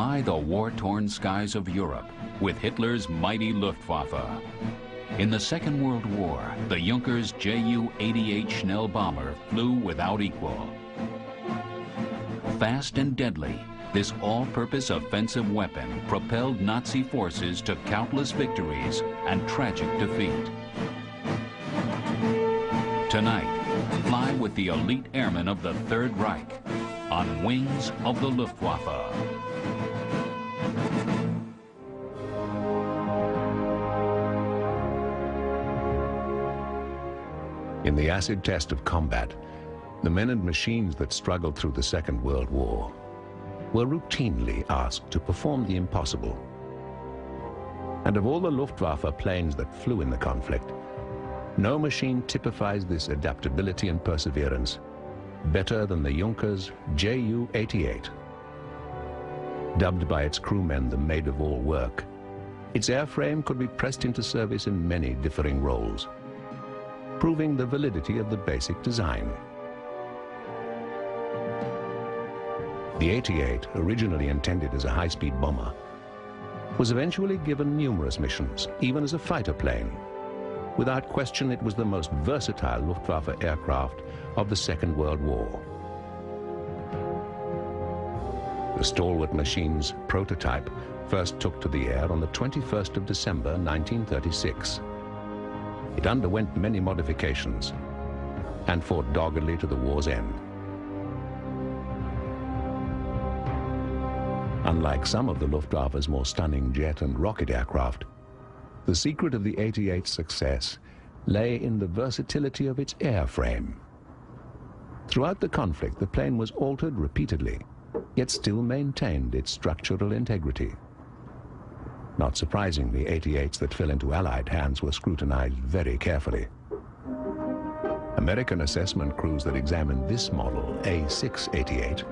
fly the war-torn skies of Europe with Hitler's mighty Luftwaffe. In the Second World War, the Junkers Ju-88 Schnell-bomber flew without equal. Fast and deadly, this all-purpose offensive weapon propelled Nazi forces to countless victories and tragic defeat. Tonight, fly with the elite airmen of the Third Reich on wings of the Luftwaffe. In the acid test of combat, the men and machines that struggled through the Second World War were routinely asked to perform the impossible. And of all the Luftwaffe planes that flew in the conflict, no machine typifies this adaptability and perseverance better than the Junkers Ju-88. Dubbed by its crewmen the maid of all work, its airframe could be pressed into service in many differing roles, proving the validity of the basic design. The 88, originally intended as a high-speed bomber, was eventually given numerous missions, even as a fighter plane. Without question, it was the most versatile Luftwaffe aircraft of the Second World War. The stalwart machine's prototype first took to the air on the 21st of December 1936. It underwent many modifications and fought doggedly to the war's end. Unlike some of the Luftwaffe's more stunning jet and rocket aircraft, the secret of the 88's success lay in the versatility of its airframe. Throughout the conflict, the plane was altered repeatedly, yet still maintained its structural integrity. Not surprisingly, 88s that fell into Allied hands were scrutinized very carefully. American assessment crews that examined this model, A688,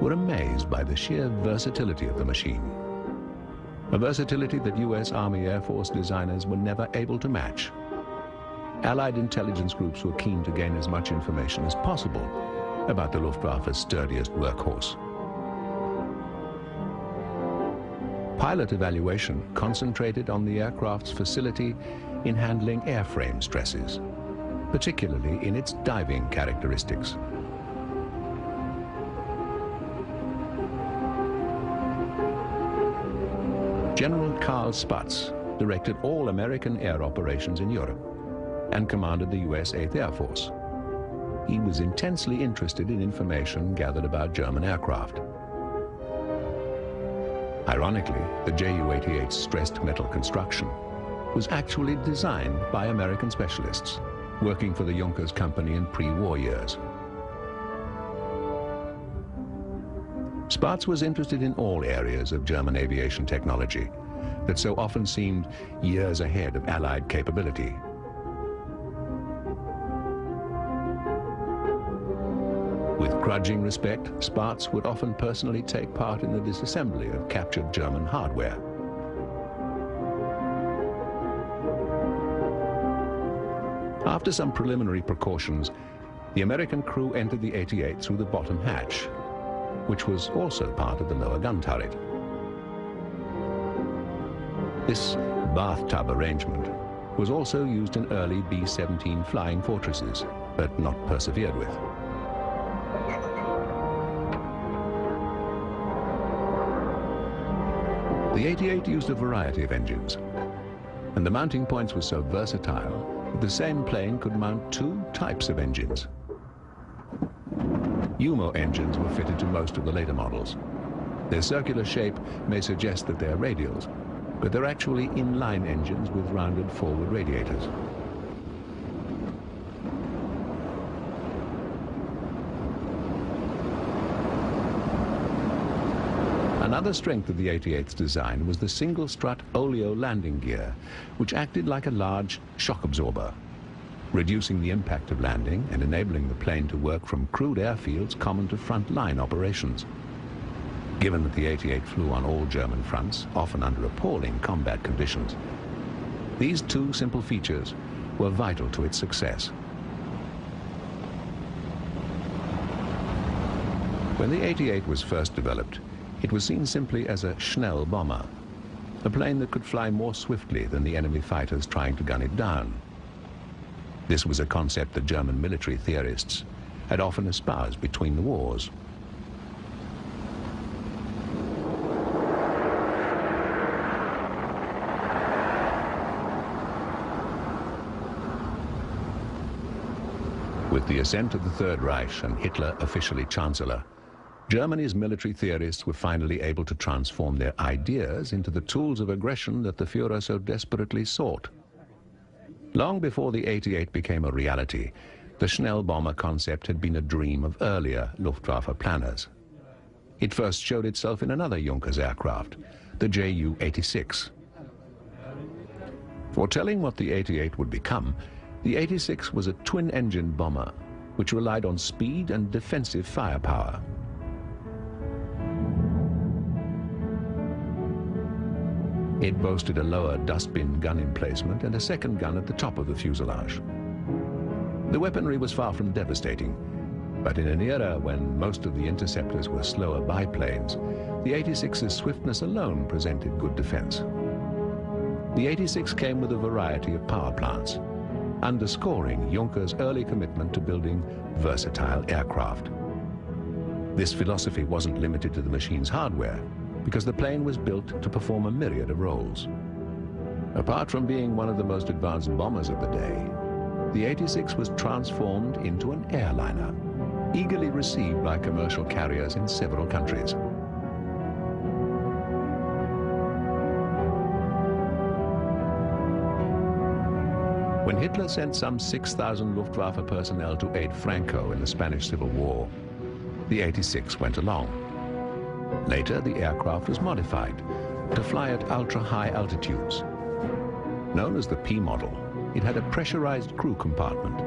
were amazed by the sheer versatility of the machine. A versatility that U.S. Army Air Force designers were never able to match. Allied intelligence groups were keen to gain as much information as possible about the Luftwaffe's sturdiest workhorse. Pilot evaluation concentrated on the aircraft's facility in handling airframe stresses, particularly in its diving characteristics. General Karl Spaatz directed all American air operations in Europe and commanded the U.S. 8th Air Force. He was intensely interested in information gathered about German aircraft. Ironically, the Ju-88's stressed metal construction was actually designed by American specialists working for the Junkers Company in pre-war years. Spaatz was interested in all areas of German aviation technology that so often seemed years ahead of Allied capability. With grudging respect, Spaatz would often personally take part in the disassembly of captured German hardware. After some preliminary precautions, the American crew entered the 88 through the bottom hatch, which was also part of the lower gun turret. This bathtub arrangement was also used in early B-17 flying fortresses, but not persevered with. The 88 used a variety of engines, and the mounting points were so versatile that the same plane could mount two types of engines. UMO engines were fitted to most of the later models. Their circular shape may suggest that they're radials, but they're actually inline engines with rounded forward radiators. Another strength of the 88's design was the single-strut oleo landing gear, which acted like a large shock absorber, reducing the impact of landing and enabling the plane to work from crude airfields common to front-line operations. Given that the 88 flew on all German fronts, often under appalling combat conditions, these two simple features were vital to its success. When the 88 was first developed, It was seen simply as a Schnell-bomber, a plane that could fly more swiftly than the enemy fighters trying to gun it down. This was a concept that German military theorists had often espoused between the wars. With the ascent of the Third Reich and Hitler officially Chancellor, Germany's military theorists were finally able to transform their ideas into the tools of aggression that the Führer so desperately sought. Long before the 88 became a reality, the Schnell-bomber concept had been a dream of earlier Luftwaffe planners. It first showed itself in another Junkers aircraft, the Ju-86. Foretelling what the 88 would become, the 86 was a twin-engine bomber which relied on speed and defensive firepower. It boasted a lower dustbin gun emplacement and a second gun at the top of the fuselage. The weaponry was far from devastating, but in an era when most of the interceptors were slower biplanes, the 86's swiftness alone presented good defense. The 86 came with a variety of power plants, underscoring Junkers' early commitment to building versatile aircraft. This philosophy wasn't limited to the machine's hardware, because the plane was built to perform a myriad of roles. Apart from being one of the most advanced bombers of the day, the 86 was transformed into an airliner, eagerly received by commercial carriers in several countries. When Hitler sent some 6,000 Luftwaffe personnel to aid Franco in the Spanish Civil War, the 86 went along. Later, the aircraft was modified to fly at ultra-high altitudes. Known as the P model, it had a pressurized crew compartment,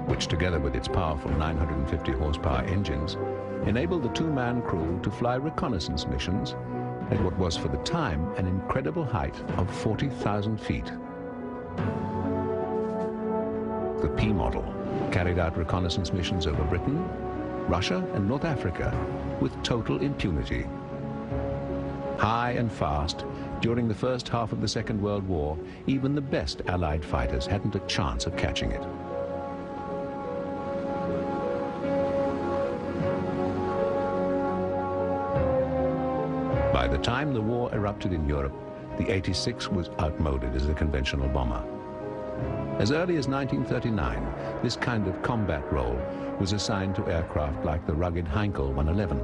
which together with its powerful 950 horsepower engines, enabled the two-man crew to fly reconnaissance missions at what was for the time an incredible height of 40,000 feet. The P model carried out reconnaissance missions over Britain, Russia and North Africa with total impunity. High and fast, during the first half of the Second World War, even the best Allied fighters hadn't a chance of catching it. By the time the war erupted in Europe, the 86 was outmoded as a conventional bomber. As early as 1939, this kind of combat role was assigned to aircraft like the rugged Heinkel 111.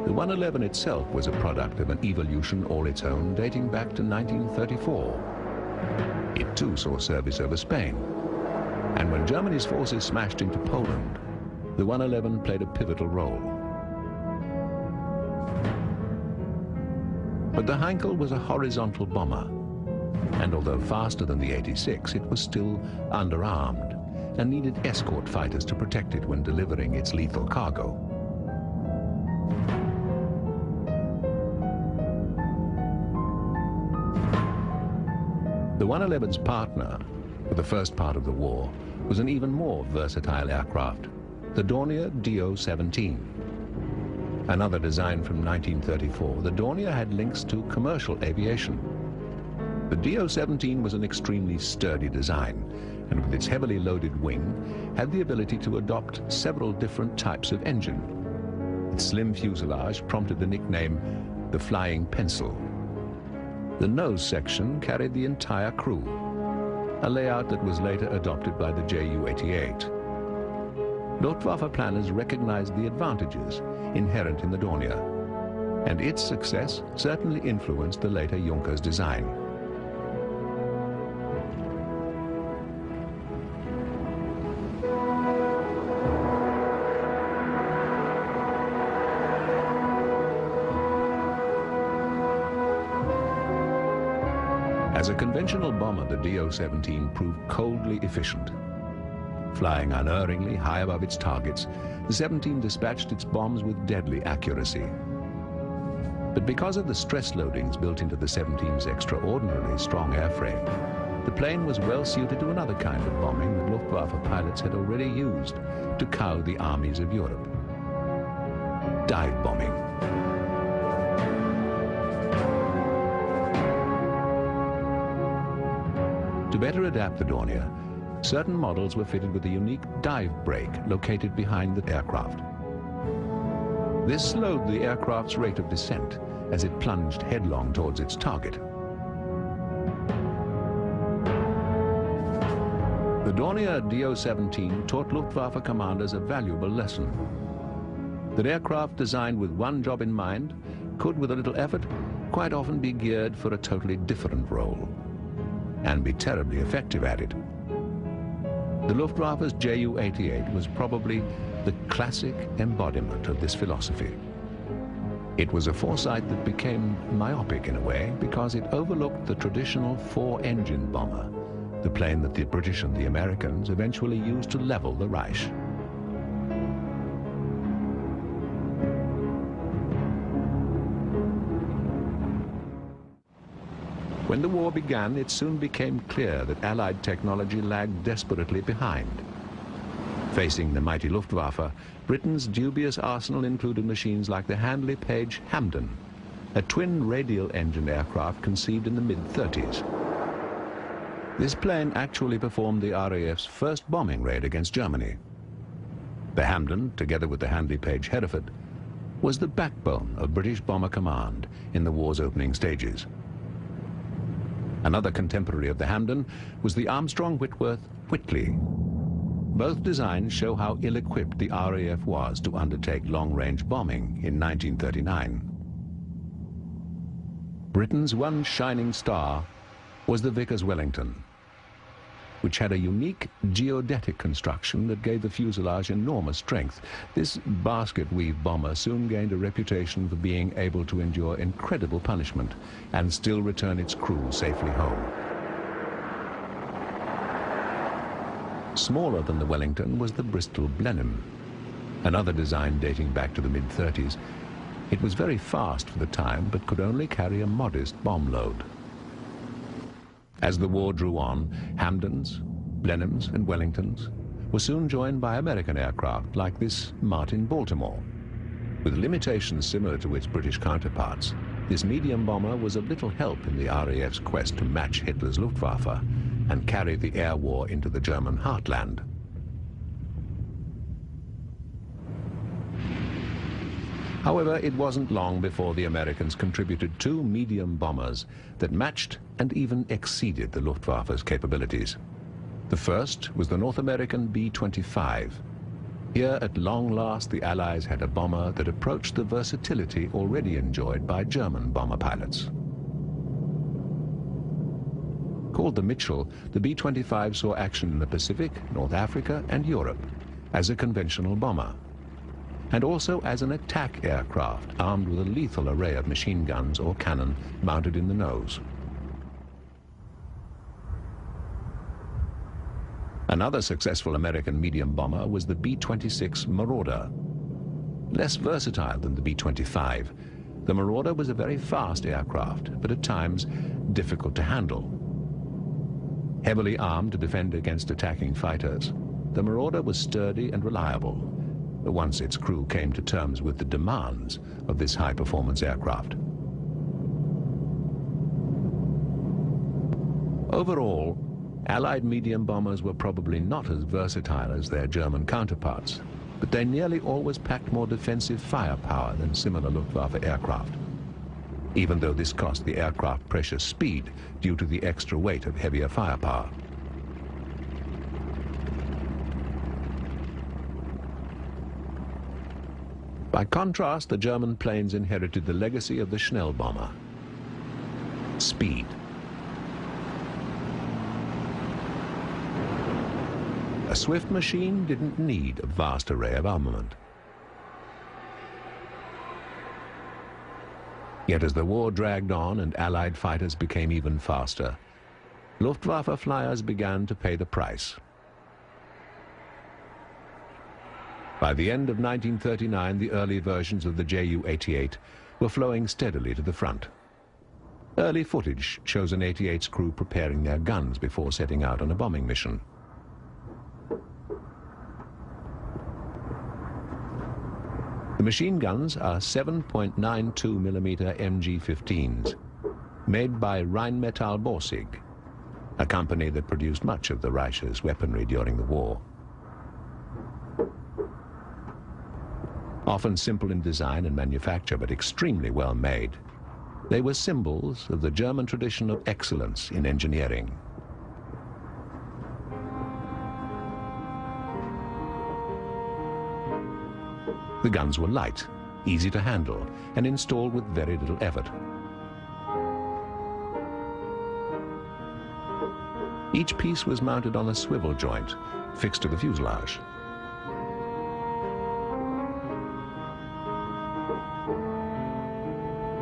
The 111 itself was a product of an evolution all its own dating back to 1934. It too saw service over Spain. And when Germany's forces smashed into Poland, the 111 played a pivotal role. But the Heinkel was a horizontal bomber. And although faster than the 86, it was still underarmed and needed escort fighters to protect it when delivering its lethal cargo. The 111's partner, for the first part of the war, was an even more versatile aircraft, the Dornier Do-17. Another design from 1934, the Dornier had links to commercial aviation. The Do-17 was an extremely sturdy design, and with its heavily loaded wing, had the ability to adopt several different types of engine. Its slim fuselage prompted the nickname the Flying Pencil. The nose section carried the entire crew, a layout that was later adopted by the Ju-88. Luftwaffe planners recognized the advantages inherent in the Dornier, and its success certainly influenced the later Junkers design. As a conventional bomber, the Do-17 proved coldly efficient. Flying unerringly high above its targets, the 17 dispatched its bombs with deadly accuracy. But because of the stress loadings built into the 17's extraordinarily strong airframe, the plane was well suited to another kind of bombing that Luftwaffe pilots had already used to cow the armies of Europe: dive bombing. To better adapt the Dornier, certain models were fitted with a unique dive brake located behind the aircraft. This slowed the aircraft's rate of descent as it plunged headlong towards its target. The Dornier Do-17 taught Luftwaffe commanders a valuable lesson. That aircraft designed with one job in mind could, with a little effort, quite often be geared for a totally different role, and be terribly effective at it. The Luftwaffe's Ju-88 was probably the classic embodiment of this philosophy. It was a foresight that became myopic in a way because it overlooked the traditional four-engine bomber, the plane that the British and the Americans eventually used to level the Reich. When the war began, it soon became clear that Allied technology lagged desperately behind. Facing the mighty Luftwaffe, Britain's dubious arsenal included machines like the Handley Page Hampden, a twin radial engine aircraft conceived in the mid-30s. This plane actually performed the RAF's first bombing raid against Germany. The Hampden, together with the Handley Page Hereford, was the backbone of British Bomber Command in the war's opening stages. Another contemporary of the Hampden was the Armstrong Whitworth Whitley. Both designs show how ill-equipped the RAF was to undertake long-range bombing in 1939. Britain's one shining star was the Vickers Wellington, which had a unique geodetic construction that gave the fuselage enormous strength. This basket-weave bomber soon gained a reputation for being able to endure incredible punishment and still return its crew safely home. Smaller than the Wellington was the Bristol Blenheim, another design dating back to the mid-30s. It was very fast for the time, but could only carry a modest bomb load. As the war drew on, Hampdens, Blenheims and Wellingtons were soon joined by American aircraft like this Martin Baltimore. With limitations similar to its British counterparts, this medium bomber was of little help in the RAF's quest to match Hitler's Luftwaffe and carry the air war into the German heartland. However, it wasn't long before the Americans contributed two medium bombers that matched and even exceeded the Luftwaffe's capabilities. The first was the North American B-25. Here, at long last, the Allies had a bomber that approached the versatility already enjoyed by German bomber pilots. Called the Mitchell, the B-25 saw action in the Pacific, North Africa, and Europe as a conventional bomber, and also as an attack aircraft armed with a lethal array of machine guns or cannon mounted in the nose. Another successful American medium bomber was the B-26 Marauder. Less versatile than the B-25, the Marauder was a very fast aircraft, but at times difficult to handle. Heavily armed to defend against attacking fighters, the Marauder was sturdy and reliable, once its crew came to terms with the demands of this high-performance aircraft. Overall, Allied medium bombers were probably not as versatile as their German counterparts, but they nearly always packed more defensive firepower than similar Luftwaffe aircraft, even though this cost the aircraft precious speed due to the extra weight of heavier firepower. By contrast, the German planes inherited the legacy of the Schnell-bomber: speed. A swift machine didn't need a vast array of armament. Yet as the war dragged on and Allied fighters became even faster, Luftwaffe flyers began to pay the price. By the end of 1939, the early versions of the Ju-88 were flowing steadily to the front. Early footage shows an 88's crew preparing their guns before setting out on a bombing mission. The machine guns are 7.92mm MG-15s, made by Rheinmetall Borsig. a company that produced much of the Reich's weaponry during the war. Often simple in design and manufacture, but extremely well made, they were symbols of the German tradition of excellence in engineering. The guns were light, easy to handle, and installed with very little effort. Each piece was mounted on a swivel joint, fixed to the fuselage.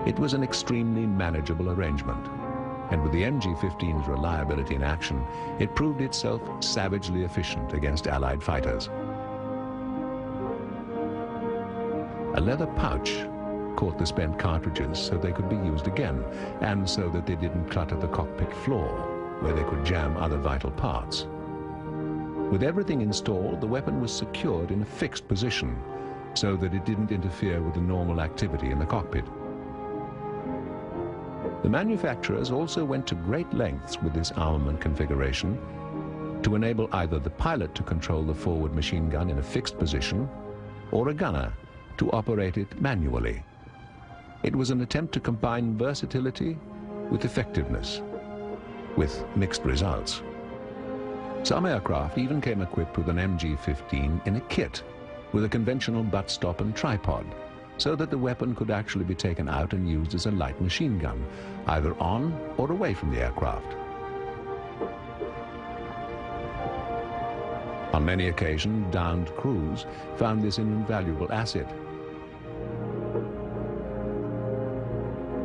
It was an extremely manageable arrangement, and with the MG-15's reliability in action, it proved itself savagely efficient against Allied fighters. A leather pouch caught the spent cartridges so they could be used again, and so that they didn't clutter the cockpit floor, where they could jam other vital parts. With everything installed, the weapon was secured in a fixed position, so that it didn't interfere with the normal activity in the cockpit. The manufacturers also went to great lengths with this armament configuration to enable either the pilot to control the forward machine gun in a fixed position, or a gunner to operate it manually. It was an attempt to combine versatility with effectiveness, with mixed results. Some aircraft even came equipped with an MG-15 in a kit, with a conventional buttstop and tripod, so that the weapon could actually be taken out and used as a light machine gun, either on or away from the aircraft. On many occasions, downed crews found this an invaluable asset.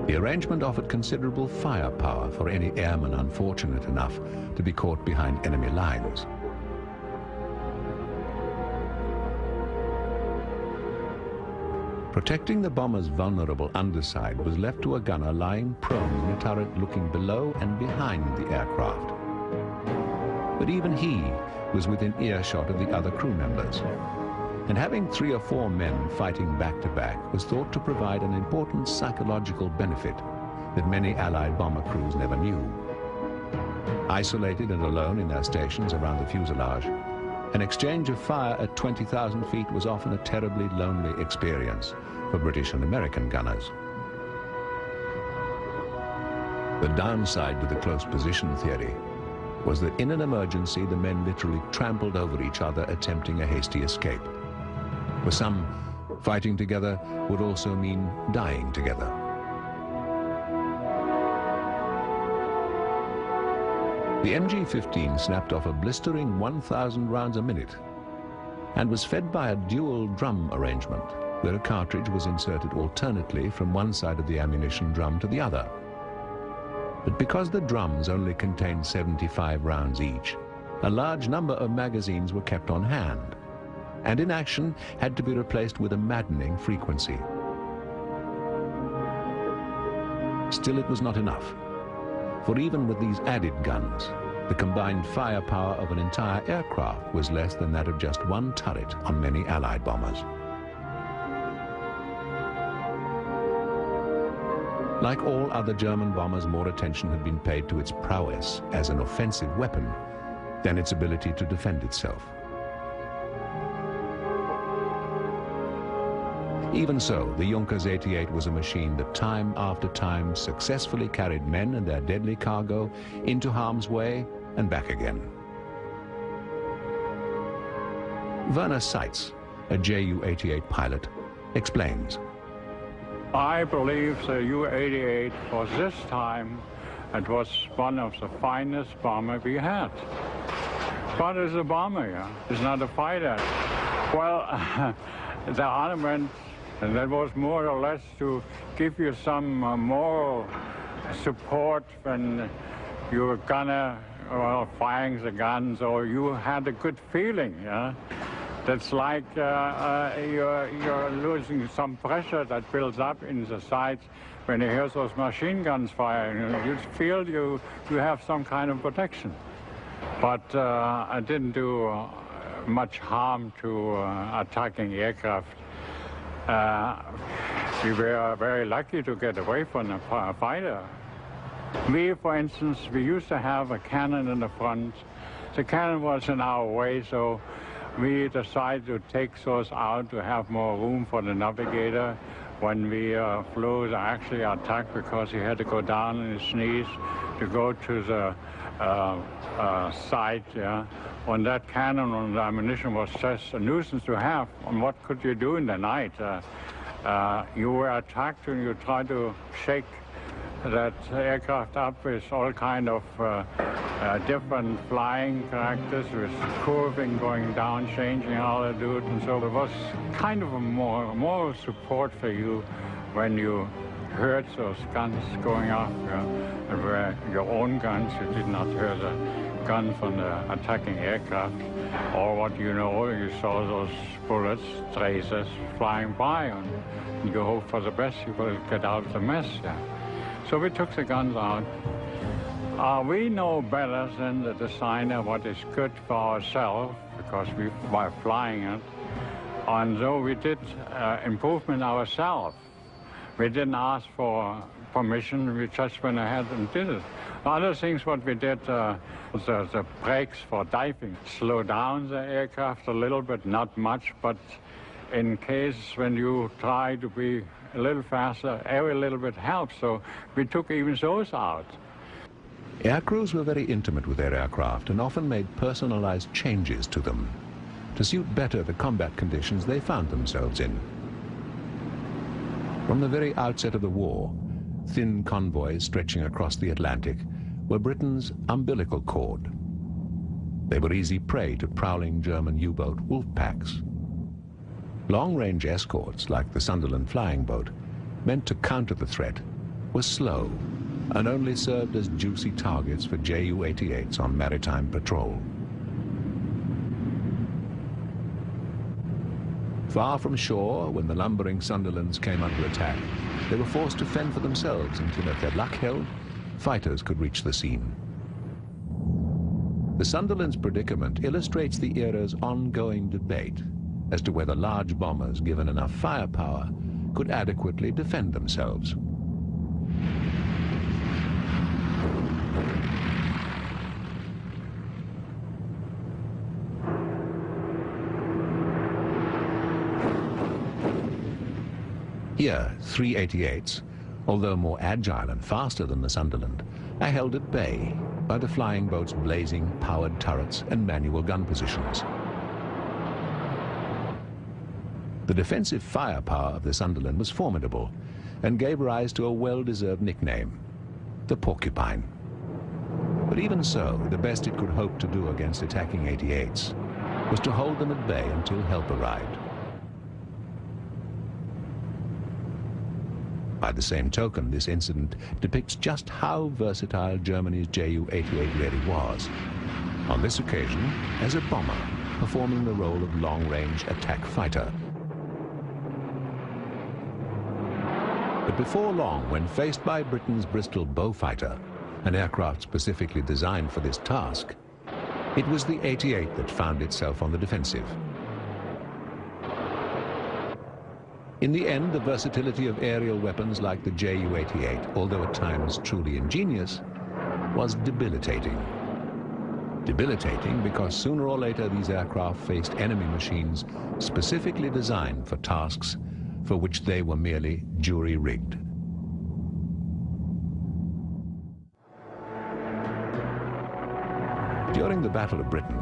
The arrangement offered considerable firepower for any airman unfortunate enough to be caught behind enemy lines. Protecting the bomber's vulnerable underside was left to a gunner lying prone in a turret looking below and behind the aircraft. But even he was within earshot of the other crew members, and having 3 or 4 men fighting back-to-back was thought to provide an important psychological benefit that many Allied bomber crews never knew. Isolated and alone in their stations around the fuselage, an exchange of fire at 20,000 feet was often a terribly lonely experience for British and American gunners. The downside to the close position theory was that in an emergency, the men literally trampled over each other attempting a hasty escape. For some, fighting together would also mean dying together. The MG-15 snapped off a blistering 1,000 rounds a minute and was fed by a dual drum arrangement, where a cartridge was inserted alternately from one side of the ammunition drum to the other. But because the drums only contained 75 rounds each, a large number of magazines were kept on hand, and in action had to be replaced with a maddening frequency. Still, it was not enough. For even with these added guns, the combined firepower of an entire aircraft was less than that of just one turret on many Allied bombers. Like all other German bombers, more attention had been paid to its prowess as an offensive weapon than its ability to defend itself. Even so, the Junkers 88 was a machine that time after time successfully carried men and their deadly cargo into harm's way and back again. Werner Seitz, a Ju-88 pilot, explains. I believe the Ju-88 for this time, it was one of the finest bombers we had. But it's a bomber, yeah? It's not a fighter. Well, the armament, and that was more or less to give you some moral support when you were gunner or firing the guns, or you had a good feeling. Yeah? That's like you're losing some pressure that builds up in the sides when you hear those machine guns firing. You feel you have some kind of protection. But I didn't do much harm to attacking aircraft. We were very lucky to get away from a fighter. We, for instance, we used to have a cannon in the front. The cannon was in our way, so we decided to take those out to have more room for the navigator when we flew the actually attack, because he had to go down on his knees to go to the side. Yeah. On that cannon, on the ammunition was just a nuisance to have. And what could you do in the night? You were attacked and you tried to shake that aircraft up with all kind of different flying characters, with curving, going down, changing altitude, and so there was kind of a moral support for you when you heard those guns going off. They were your own guns. You did not hear the gun from the attacking aircraft, or what you know, you saw those bullets, traces flying by, and you hope for the best, you will get out of the mess. Yeah. So we took the guns out. We know better than the designer what is good for ourselves, because we were flying it. And so we did improvement ourselves. We didn't ask for permission, we just went ahead and did it. Other things what we did, the brakes for diving. Slow down the aircraft a little bit, not much, but in case when you try to be a little faster, every little bit helps, so we took even those out. Aircrews were very intimate with their aircraft and often made personalized changes to them to suit better the combat conditions they found themselves in. From the very outset of the war, thin convoys stretching across the Atlantic were Britain's umbilical cord. They were easy prey to prowling German U-boat wolf packs. Long-range escorts, like the Sunderland flying boat, meant to counter the threat, were slow and only served as juicy targets for Ju-88s on maritime patrol. Far from shore, when the lumbering Sunderlands came under attack, they were forced to fend for themselves until, if their luck held, fighters could reach the scene. The Sunderland's predicament illustrates the era's ongoing debate as to whether large bombers, given enough firepower, could adequately defend themselves. Here, 388s, although more agile and faster than the Sunderland, are held at bay by the flying boat's blazing powered turrets and manual gun positions. The defensive firepower of the Sunderland was formidable and gave rise to a well-deserved nickname, the Porcupine. But even so, the best it could hope to do against attacking 88s was to hold them at bay until help arrived. By the same token, this incident depicts just how versatile Germany's Ju-88 really was. On this occasion, as a bomber, performing the role of long-range attack fighter. But before long, when faced by Britain's Bristol Beaufighter, an aircraft specifically designed for this task, it was the 88 that found itself on the defensive. In the end, the versatility of aerial weapons like the Ju-88, although at times truly ingenious, was debilitating. Debilitating because sooner or later these aircraft faced enemy machines specifically designed for tasks for which they were merely jury-rigged. During the Battle of Britain,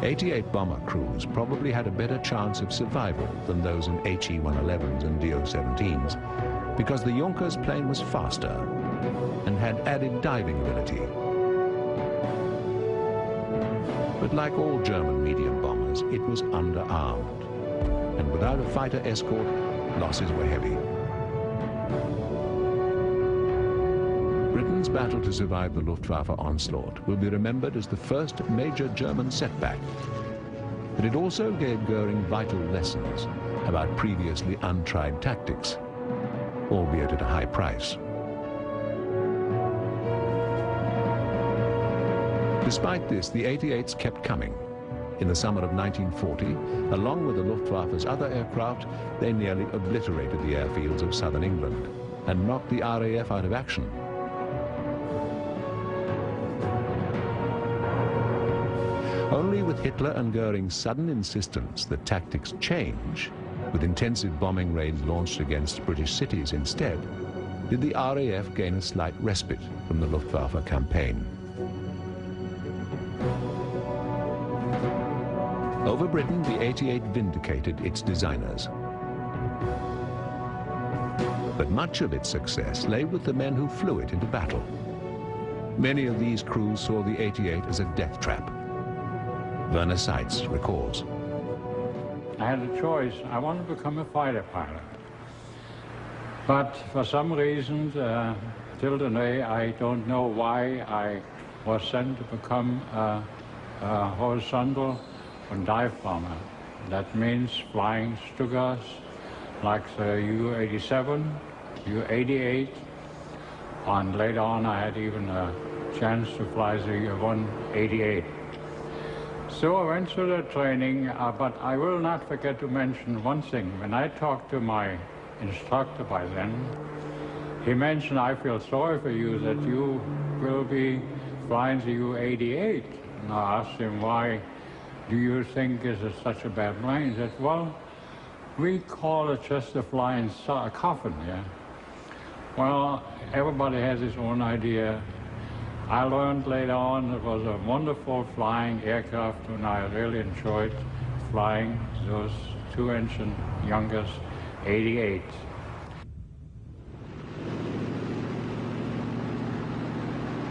88 bomber crews probably had a better chance of survival than those in HE-111s and DO-17s because the Junkers plane was faster and had added diving ability. But like all German medium bombers, it was underarmed, and without a fighter escort, losses were heavy. Britain's battle to survive the Luftwaffe onslaught will be remembered as the first major German setback, but it also gave Goering vital lessons about previously untried tactics, albeit at a high price. Despite this, the 88s kept coming. In the summer of 1940, along with the Luftwaffe's other aircraft, they nearly obliterated the airfields of southern England and knocked the RAF out of action. Only with Hitler and Goering's sudden insistence that tactics change, with intensive bombing raids launched against British cities instead, did the RAF gain a slight respite from the Luftwaffe campaign. Over Britain, the 88 vindicated its designers. But much of its success lay with the men who flew it into battle. Many of these crews saw the 88 as a death trap. Werner Seitz recalls. I had a choice. I wanted to become a fighter pilot. But for some reason, till today, I don't know why I was sent to become a horizontal and dive bomber. That means flying Stukas like the U-87, U-88, and later on I had even a chance to fly the U-188. So I went through the training, but I will not forget to mention one thing. When I talked to my instructor by then, he mentioned, I feel sorry for you that you will be flying the U-88. And I asked him, why do you think this is such a bad plane? He said, well, we call it just a flying coffin, yeah. Well, everybody has his own idea. I learned later on it was a wonderful flying aircraft, and I really enjoyed flying those two-engine youngest 88.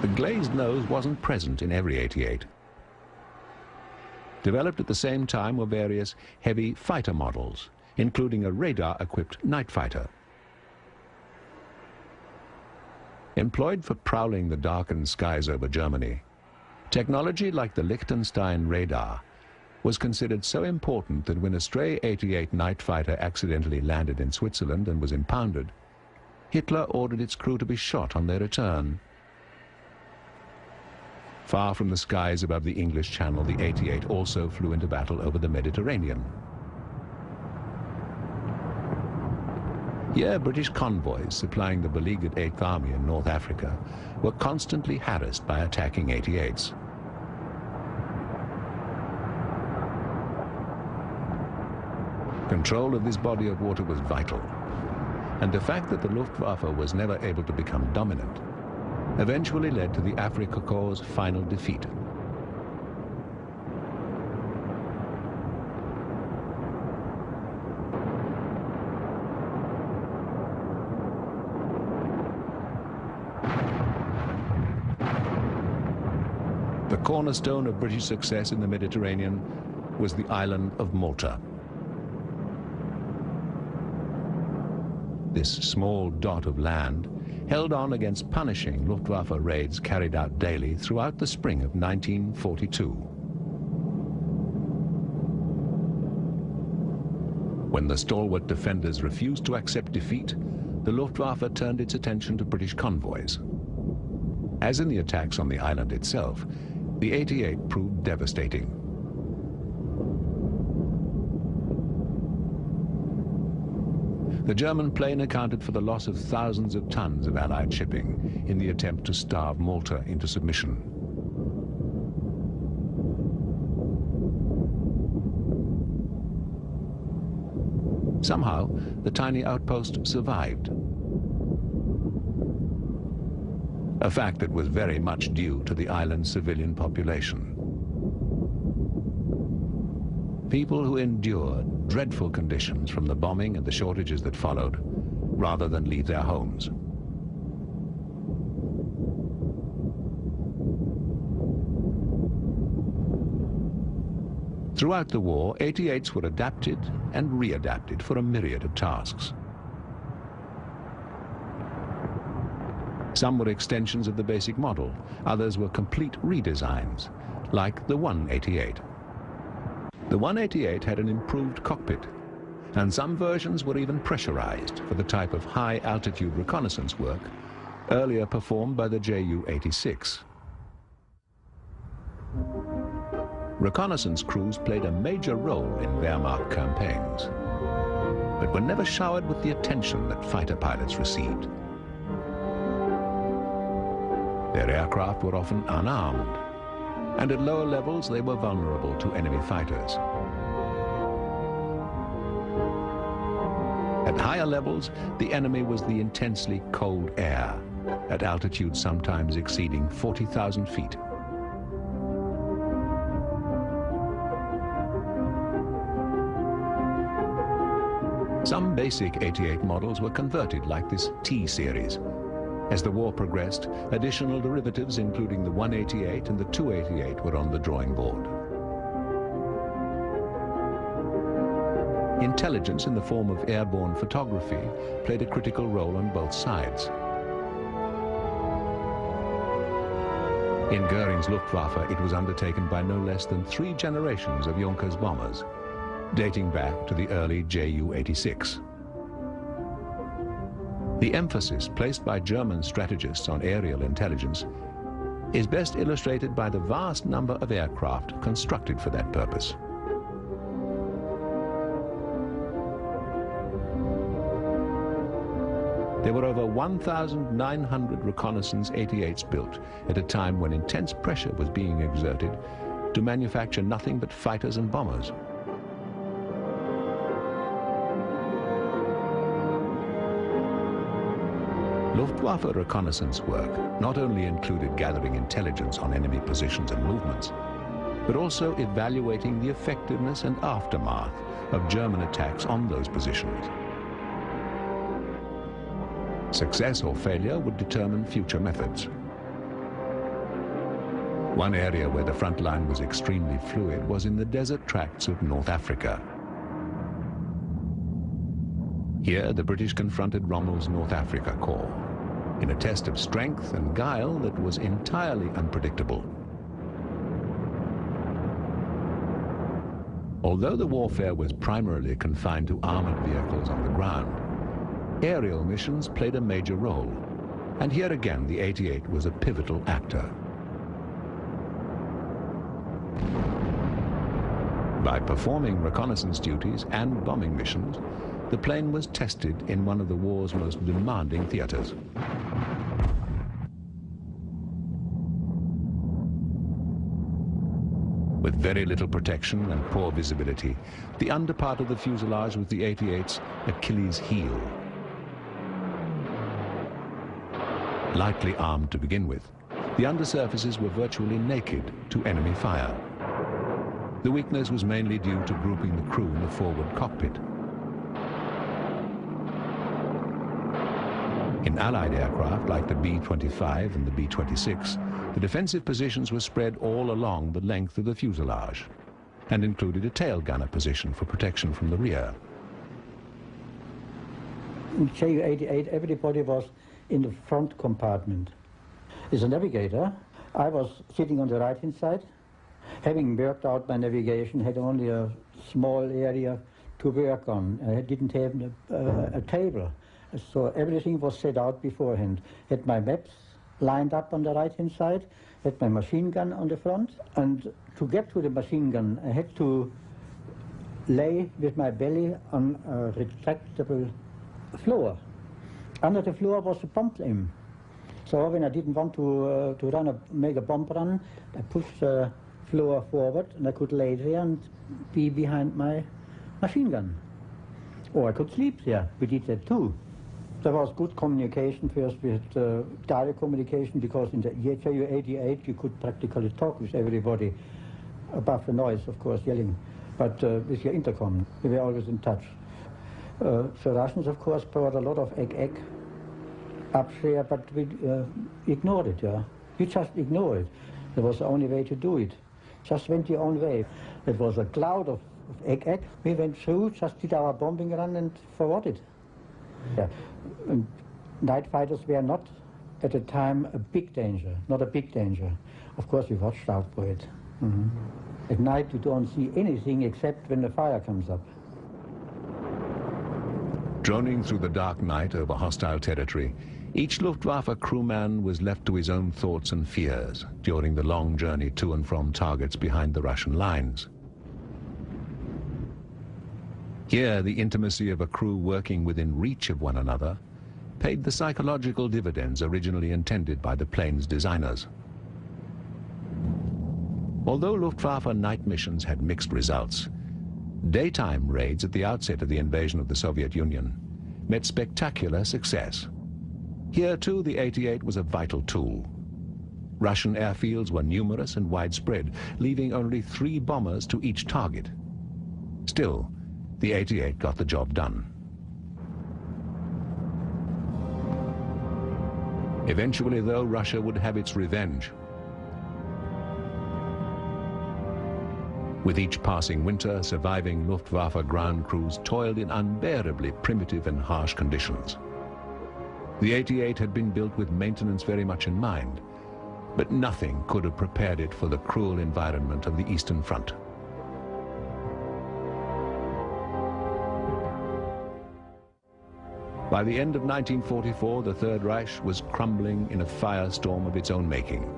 The glazed nose wasn't present in every 88. Developed at the same time were various heavy fighter models, including a radar-equipped night fighter. Employed for prowling the darkened skies over Germany, technology like the Liechtenstein radar was considered so important that when a stray 88 night fighter accidentally landed in Switzerland and was impounded, Hitler ordered its crew to be shot on their return. Far from the skies above the English Channel, the 88 also flew into battle over the Mediterranean. Here, British convoys supplying the beleaguered 8th Army in North Africa were constantly harassed by attacking 88s. Control of this body of water was vital, and the fact that the Luftwaffe was never able to become dominant eventually led to the Afrika Korps' final defeat. The cornerstone of British success in the Mediterranean was the island of Malta. This small dot of land held on against punishing Luftwaffe raids carried out daily throughout the spring of 1942. When the stalwart defenders refused to accept defeat, the Luftwaffe turned its attention to British convoys. As in the attacks on the island itself, the 88 proved devastating. The German plane accounted for the loss of thousands of tons of Allied shipping in the attempt to starve Malta into submission. Somehow, the tiny outpost survived. A fact that was very much due to the island's civilian population. People who endured dreadful conditions from the bombing and the shortages that followed, rather than leave their homes. Throughout the war, 88s were adapted and readapted for a myriad of tasks. Some were extensions of the basic model, others were complete redesigns, like the 188. The 188 had an improved cockpit, and some versions were even pressurized for the type of high-altitude reconnaissance work earlier performed by the Ju-86. Reconnaissance crews played a major role in Wehrmacht campaigns, but were never showered with the attention that fighter pilots received. Their aircraft were often unarmed, and at lower levels they were vulnerable to enemy fighters. At higher levels, the enemy was the intensely cold air, at altitudes sometimes exceeding 40,000 feet. Some basic 88 models were converted like this T-series. As the war progressed, additional derivatives including the 188 and the 288 were on the drawing board. Intelligence in the form of airborne photography played a critical role on both sides. In Goering's Luftwaffe, it was undertaken by no less than 3 generations of Junkers bombers, dating back to the early Ju-86. The emphasis placed by German strategists on aerial intelligence is best illustrated by the vast number of aircraft constructed for that purpose. There were over 1,900 reconnaissance 88s built at a time when intense pressure was being exerted to manufacture nothing but fighters and bombers. Luftwaffe reconnaissance work not only included gathering intelligence on enemy positions and movements, but also evaluating the effectiveness and aftermath of German attacks on those positions. Success or failure would determine future methods. One area where the front line was extremely fluid was in the desert tracts of North Africa. Here, the British confronted Rommel's North Africa Corps in a test of strength and guile that was entirely unpredictable. Although the warfare was primarily confined to armored vehicles on the ground, aerial missions played a major role, and here again the 88 was a pivotal actor. By performing reconnaissance duties and bombing missions, the plane was tested in one of the war's most demanding theaters. With very little protection and poor visibility, the underpart of the fuselage was the 88's Achilles heel. Lightly armed to begin with, the undersurfaces were virtually naked to enemy fire. The weakness was mainly due to grouping the crew in the forward cockpit. In Allied aircraft like the B-25 and the B-26, the defensive positions were spread all along the length of the fuselage and included a tail gunner position for protection from the rear. In Ju-88, everybody was in the front compartment. As a navigator, I was sitting on the right-hand side. Having worked out my navigation, had only a small area to work on. I didn't have a table. So everything was set out beforehand. Had my maps lined up on the right-hand side, had my machine gun on the front, and to get to the machine gun, I had to lay with my belly on a retractable floor. Under the floor was a bomb claim. So when I didn't want to make a bomb run, I pushed the floor forward and I could lay there and be behind my machine gun. Or I could sleep there. We did that too. There was good communication first with direct communication, because in the Ju-88 you could practically talk with everybody, above the noise, of course, yelling, but with your intercom, we were always in touch. The Russians, of course, brought a lot of egg up there, but we ignored it, yeah. You just ignore it. That was the only way to do it. Just went your own way. It was a cloud of egg. We went through, just did our bombing run and forwarded. Yeah. And night fighters were not, at the time, a big danger, not a big danger. Of course, we watched out for it. Mm-hmm. At night, you don't see anything except when the fire comes up. Droning through the dark night over hostile territory, each Luftwaffe crewman was left to his own thoughts and fears during the long journey to and from targets behind the Russian lines. Here, the intimacy of a crew working within reach of one another paid the psychological dividends originally intended by the plane's designers. Although Luftwaffe night missions had mixed results, daytime raids at the outset of the invasion of the Soviet Union met spectacular success. Here too the 88 was a vital tool. Russian airfields were numerous and widespread, leaving only 3 bombers to each target. Still, the 88 got the job done. Eventually, though, Russia would have its revenge. With each passing winter, surviving Luftwaffe ground crews toiled in unbearably primitive and harsh conditions. The 88 had been built with maintenance very much in mind, but nothing could have prepared it for the cruel environment of the Eastern Front. By the end of 1944, the Third Reich was crumbling in a firestorm of its own making.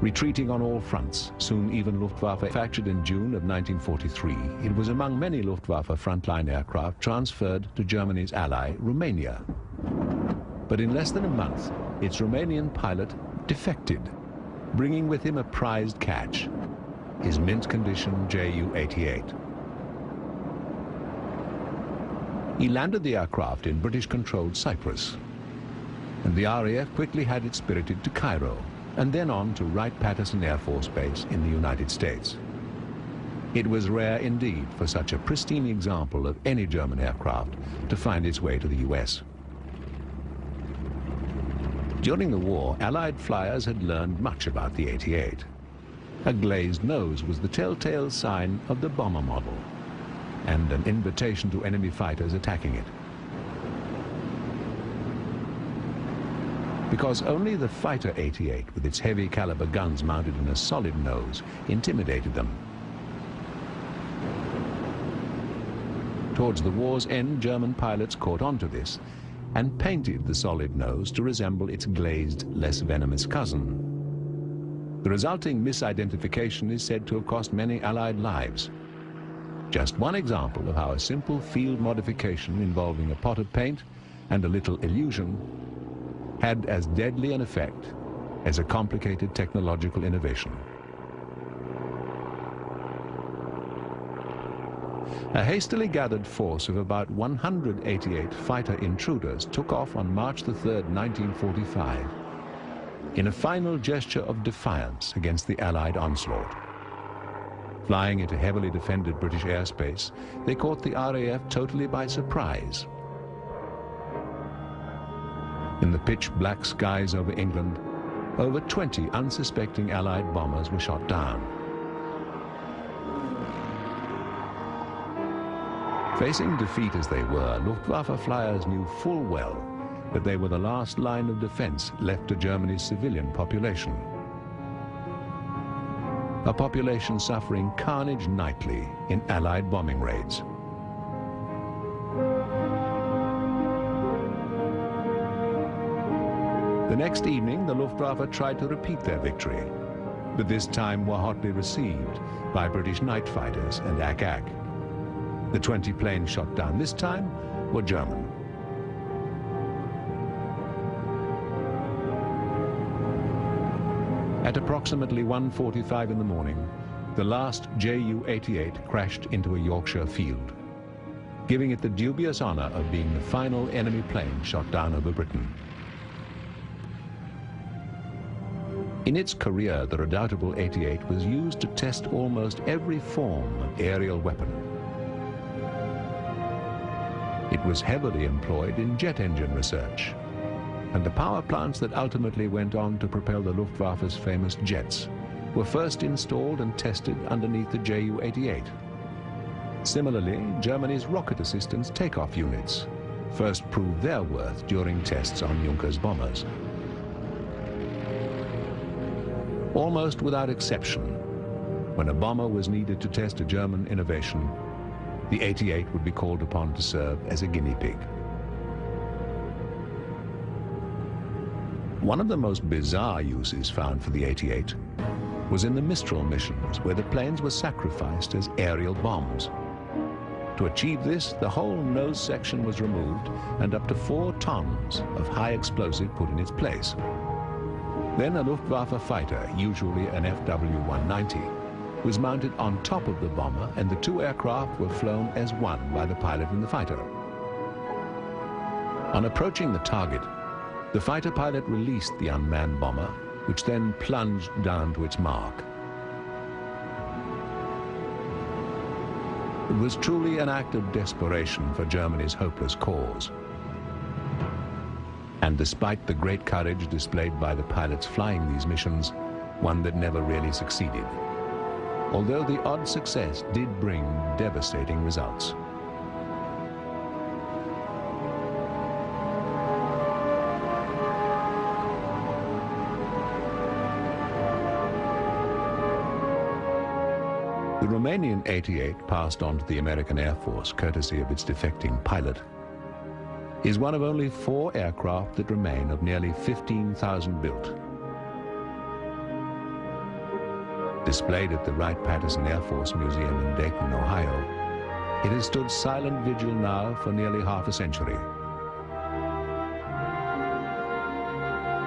Retreating on all fronts, soon even Luftwaffe manufactured in June of 1943, it was among many Luftwaffe frontline aircraft transferred to Germany's ally, Romania. But in less than a month, its Romanian pilot defected, bringing with him a prized catch, his mint-condition Ju-88. He landed the aircraft in British-controlled Cyprus, and the RAF quickly had it spirited to Cairo, and then on to Wright-Patterson Air Force Base in the United States. It was rare indeed for such a pristine example of any German aircraft to find its way to the US. During the war, Allied flyers had learned much about the 88. A glazed nose was the telltale sign of the bomber model, and an invitation to enemy fighters attacking it. Because only the fighter 88, with its heavy caliber guns mounted in a solid nose, intimidated them. Towards the war's end, German pilots caught on to this and painted the solid nose to resemble its glazed, less venomous cousin. The resulting misidentification is said to have cost many Allied lives. Just one example of how a simple field modification involving a pot of paint and a little illusion had as deadly an effect as a complicated technological innovation. A hastily gathered force of about 188 fighter intruders took off on March the 3rd, 1945, in a final gesture of defiance against the Allied onslaught. Flying into heavily defended British airspace, they caught the RAF totally by surprise. In the pitch-black skies over England, over 20 unsuspecting Allied bombers were shot down. Facing defeat as they were, Luftwaffe flyers knew full well that they were the last line of defense left to Germany's civilian population. A population suffering carnage nightly in Allied bombing raids. The next evening, the Luftwaffe tried to repeat their victory, but this time were hotly received by British night fighters and Ack-Ack. The 20 planes shot down this time were German. At approximately 1:45 in the morning, the last Ju-88 crashed into a Yorkshire field, giving it the dubious honor of being the final enemy plane shot down over Britain. In its career, the redoubtable 88 was used to test almost every form of aerial weapon. It was heavily employed in jet engine research, and the power plants that ultimately went on to propel the Luftwaffe's famous jets were first installed and tested underneath the Ju-88. Similarly, Germany's rocket assistance takeoff units first proved their worth during tests on Juncker's bombers. Almost without exception, when a bomber was needed to test a German innovation, the 88 would be called upon to serve as a guinea pig. One of the most bizarre uses found for the 88 was in the Mistral missions, where the planes were sacrificed as aerial bombs. To achieve this, the whole nose section was removed and up to 4 tons of high explosive put in its place. Then a Luftwaffe fighter, usually an FW-190, was mounted on top of the bomber, and the two aircraft were flown as one by the pilot and the fighter. On approaching the target, the fighter pilot released the unmanned bomber, which then plunged down to its mark. It was truly an act of desperation for Germany's hopeless cause. And despite the great courage displayed by the pilots flying these missions, one that never really succeeded. Although the odd success did bring devastating results. The Romanian 88, passed on to the American Air Force courtesy of its defecting pilot, is one of only 4 aircraft that remain of nearly 15,000 built. Displayed at the Wright-Patterson Air Force Museum in Dayton, Ohio, it has stood silent vigil now for nearly half a century.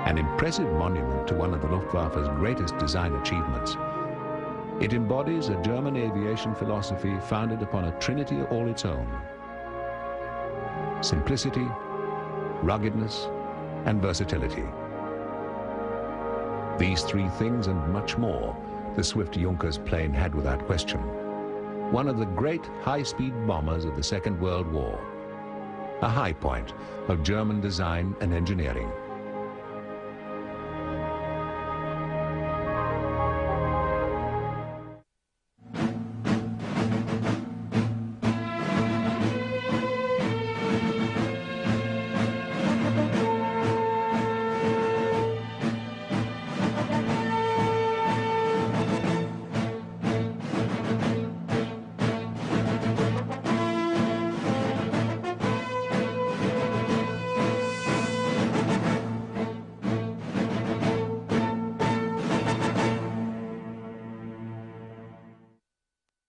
An impressive monument to one of the Luftwaffe's greatest design achievements, it embodies a German aviation philosophy founded upon a trinity all its own: simplicity, ruggedness, and versatility. These 3 things and much more the swift Junkers plane had without question. One of the great high-speed bombers of the Second World War, a high point of German design and engineering.